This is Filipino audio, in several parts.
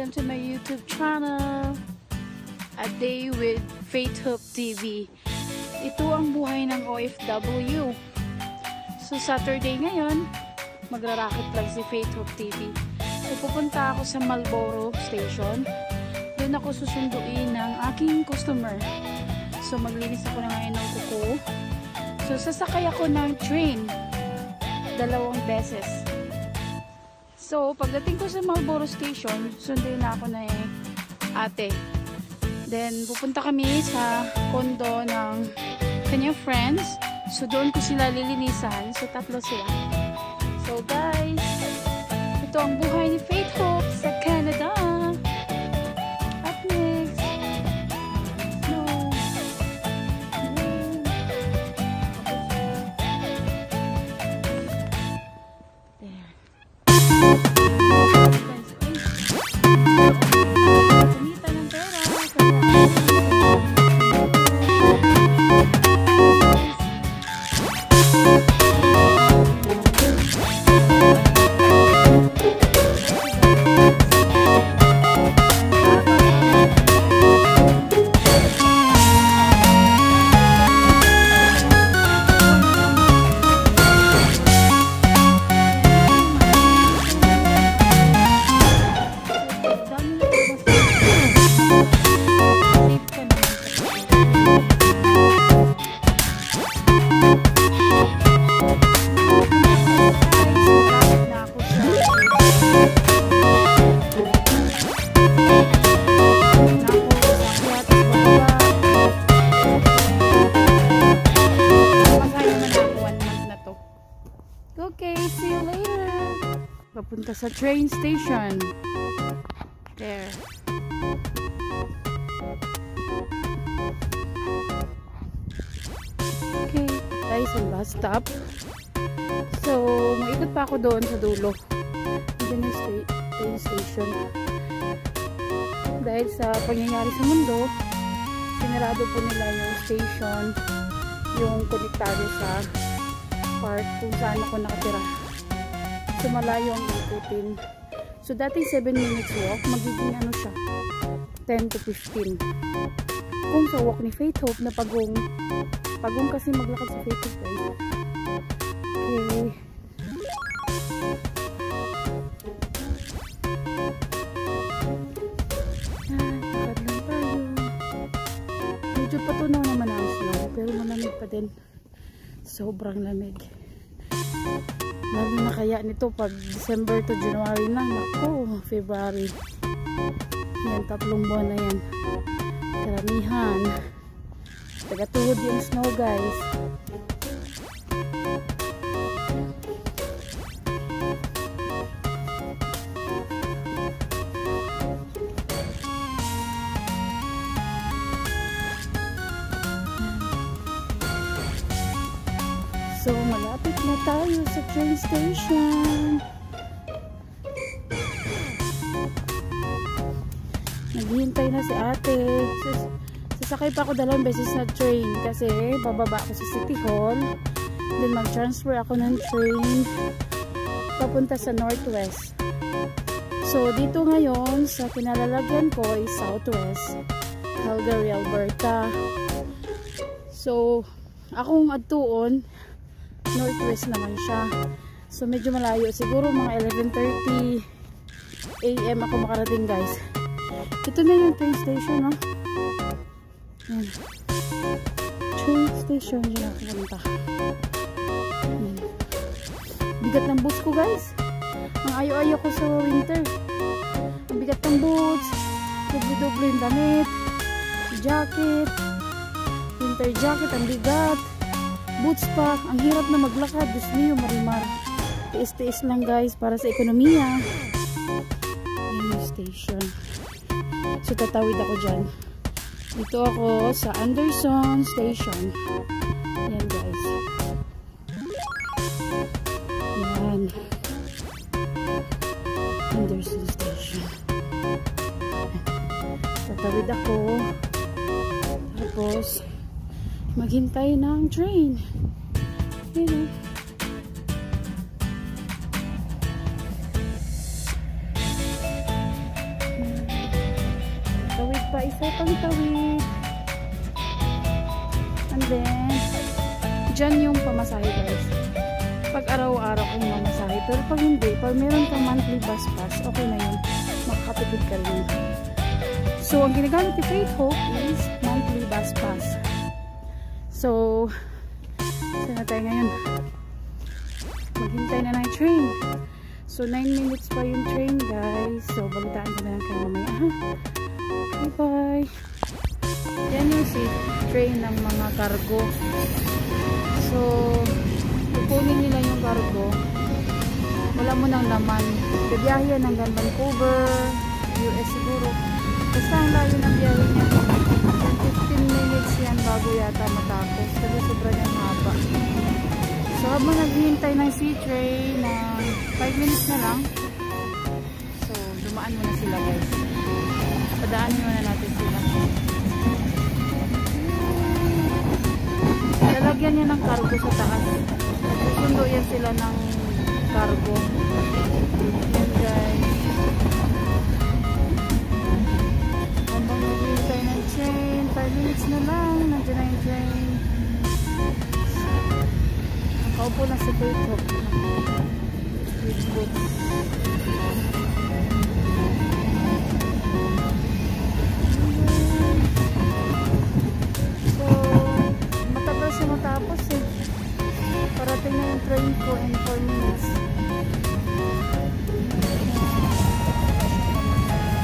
welcome to my YouTube channel, A Day with Faith Hope TV. Ito ang buhay ng OFW. So Saturday ngayon, magra-racket lang si Faith Hope TV. So pupunta ako sa Marlboro Station. Doon ako susunduin ng aking customer. So maglinis ako na ngayon ng kuko. So sasakay ako ng train 2 beses. So, pagdating ko sa Marlboro Station, sunduin na ako na ate. Then, pupunta kami sa condo ng kanyang friends. So, doon ko sila lilinisan. So, 3 sila. So, guys, ito ang buhay ni Faith Hope sa Canada. Up next. Okay, see you later. Papunta sa train station. There. Okay, tayo sa bus stop. So, maikot pa ako doon sa dulo. Diyan yung train station. Dahil sa pangyayari sa mundo, sinarado po nila yung station, yung konektado sa park kung saan ako nakatira. So malayo ang ikutin. So dati 7 minutes walk, magiging ano siya 10 to 15. Kung sa walk ni Faith Hope na pagong kasi maglakad sa Faith Hope, guys. Okay. Lakad lang tayo. Medyo patunaw naman ang snow, pero malamig pa din. Sobrang lamig. Lalo na kaya nito pag December to January na. Naku, February. Yan, 3 buwan na yan. Karamihan. Tagatuhod yung snow, guys. So, malapit na tayo sa train station. Naghihintay na si ate. Sasakay pa ako 2 beses na train kasi bababa ako sa City Hall. Then mag-transfer ako ng train papunta sa Northwest. So, dito ngayon sa kinalalagyan ko is Southwest, Calgary, Alberta. So, akong adtuon Northwest naman siya. So medyo malayo. Siguro mga 11:30 AM ako makarating, guys. Ito na yung train station, no? Yan. Train station. Diyan ako punta. Yan. Bigat ng boots ko, guys. Ang ayaw-ayaw ko sa winter. Ang bigat ng boots. Doble-doble yung damit. Jacket. Winter jacket. Ang bigat. Boots pa, ang hirap na maglakad. Diyos niyo, marimar. Tiis-tiis lang, guys, para sa ekonomiya. Ayan yung station. So, tatawid ako dyan. Dito ako sa Anderson Station. Ayan, guys. Ayan. Anderson Station. Tatawid ako. Tapos, maghintay ng train. Ayan. isa pang tawid. And then, dyan yung pamasahe guys. Pag araw-araw kong mamasahe. Pero pag hindi, pag meron kang monthly bus pass, okay na yun. Makakatipid ka rin. So, ang ginagamit ni Faith Hope is monthly bus pass. So, saan na tayo ngayon? Maghintay na ng train. So, 9 minutes pa yung train guys. So, balitaan ko na lang kayo mamaya. Okay, bye. Yan yung si train ng mga cargo. So, pupunin nila yung cargo. Wala mo nang laman. Bibiyahe yan hanggang Vancouver, US siguro. Basta ang layo ng biyahe niya. 15 minutes yan bago yata matapos. Kasi sobra niyang haba. So, habang naghihintay ng C-train na 5 minutes na lang. So, dumaan muna sila guys. Padaanin muna natin sila. Lalagyan niya ng cargo sa taas. Susundo yan sila ng cargo. Yan guys. Habang naghihintay ng train, 5 minutes na lang. Nandiyan na yung train. Nakaupo na si Faith Hope. So, matagal siya matapos eh. Parating na yung train ko in 4 minutes.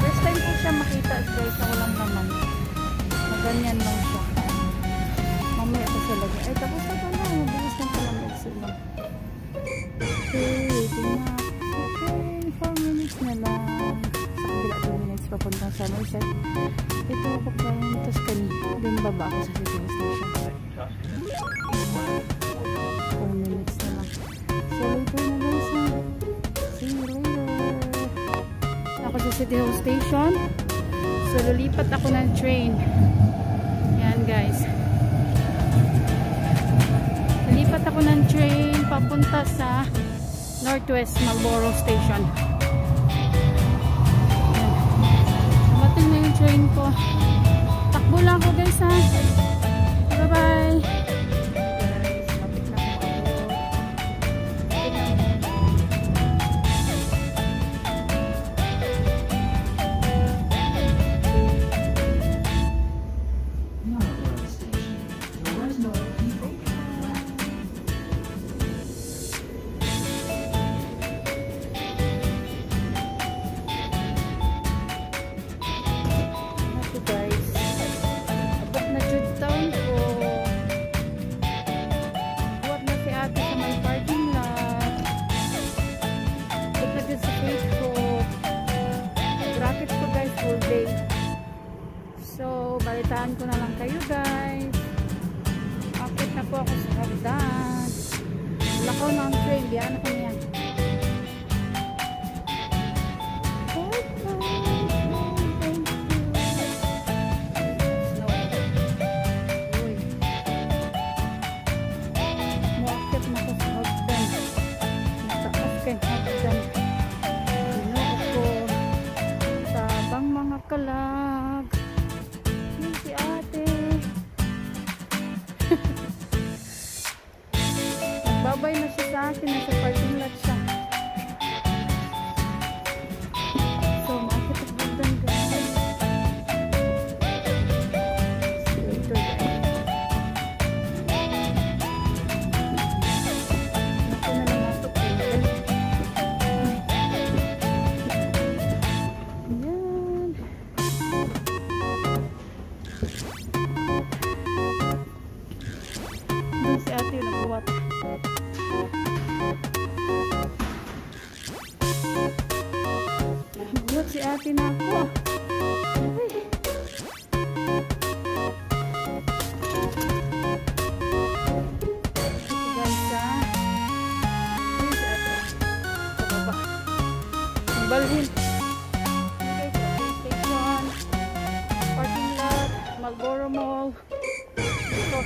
First time ko siya makita guys na walang naman. Maganyan lang siya. Mamaya ko siya lagi. Ay, tapos na pala. Mabilis na pala sila. Okay, waiting na. Okay, 4 minutes na lang. Sa kabila 2 minutes papuntang Somerset. Ito ako pa yung Tuscany. Then baba ako sa City Station. 4 minutes na lang. So later na guys na. See you later. Ako sa City Hall Station. So lilipat ako ng train. Yan guys. Lilipat ako ng train papunta sa Northwest Marlborough Station. Dumating na yung train ko. Takbo lang ako guys ha. Bye bye. So, balitaan ko na lang kayo guys. Akit na po ako sa hagdan. Lakaw na ang train. Biyan ako niyan. Muakit na ko sa hagdan. Mataas kay hagdan. Ginoo ko. Tabang mga kalag. Si ate. Nagbabay na siya sa akin. Nasa parking lot siya. So, makakit ang hagdan guys. See you later guys. Naku na lang nato po. Yan. Doon si ate yung nagbuwat. Nagbuwat si ate na ako. Ay. Guys ha. Ayun si ate. Pababa. Balhin. Okay, so station. Parking lot. Marlborough Mall. Ito.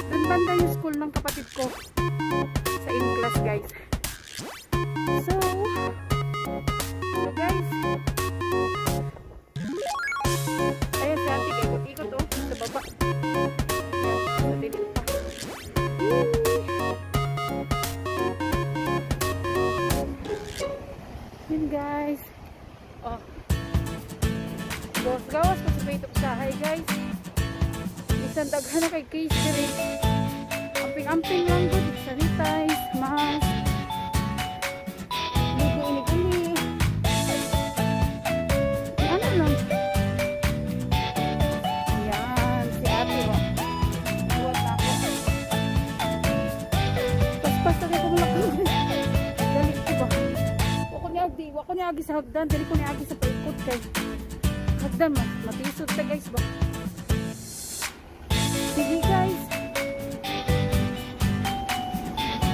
Doon banda yung school ng kapatid ko. Sa in-class guys. So guys. Ayan gawas ko sa pito usahay guys. Isang daghan na kay case rin. Amping-amping lang good. Sanitize, mask. Ligo-ini-ini. Ano lang. Ayan, si ate mo. Buwan na ako. Pas-pas na ko mula ko. Dali ko ba? Wako niya agi sa hagdan. Dali ko niya agi sa paikot kay hagdan mo. Matisod ta guys ba? Sige guys.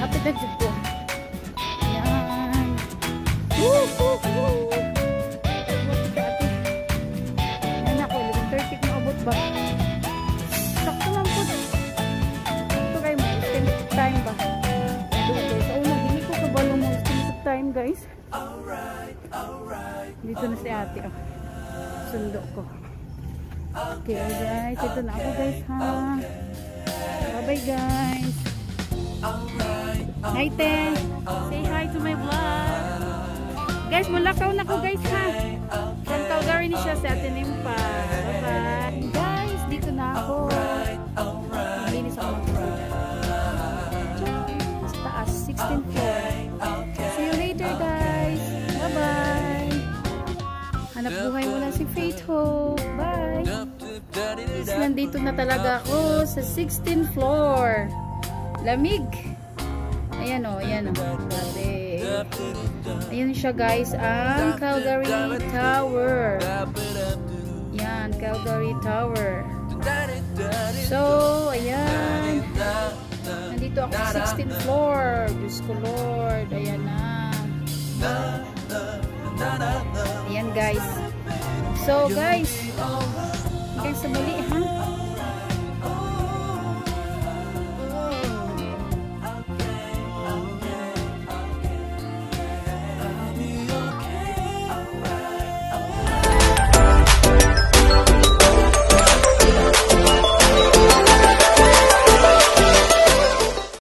Kapit na dyan po. Ayan. Ayan ako. 11:30 na abot ba? Sakto lang po. Sakto kayo mo. Spend time ba? Sa una, hindi ko kabalo mo. Spend time guys. Dito na si ate. Oh. Sundo ko. Okay guys. Ito na ako guys ha. Bye bye guys. Hi te. Say hi to my vlog. Guys, mulakaw na ko guys ha. From Calgary ni siya si ate Nimpa. Bye bye. Guys, dito na ako. Maglinis ako ng floor. Sa taas, 16th floor. See you later guys. Bye bye. Hanap buhay mo lang si Faith Hope. Bye. Guys, nandito na talaga ako sa 16th floor. Lamig. Ayan o, ayan o. Grabe. Ayan siya guys, ang Calgary Tower. Yan, Calgary Tower. So, ayan. Nandito ako sa 16th floor. Diyos ko Lord. Ayan na. Ayan guys. So guys, hanggang sa muli ha.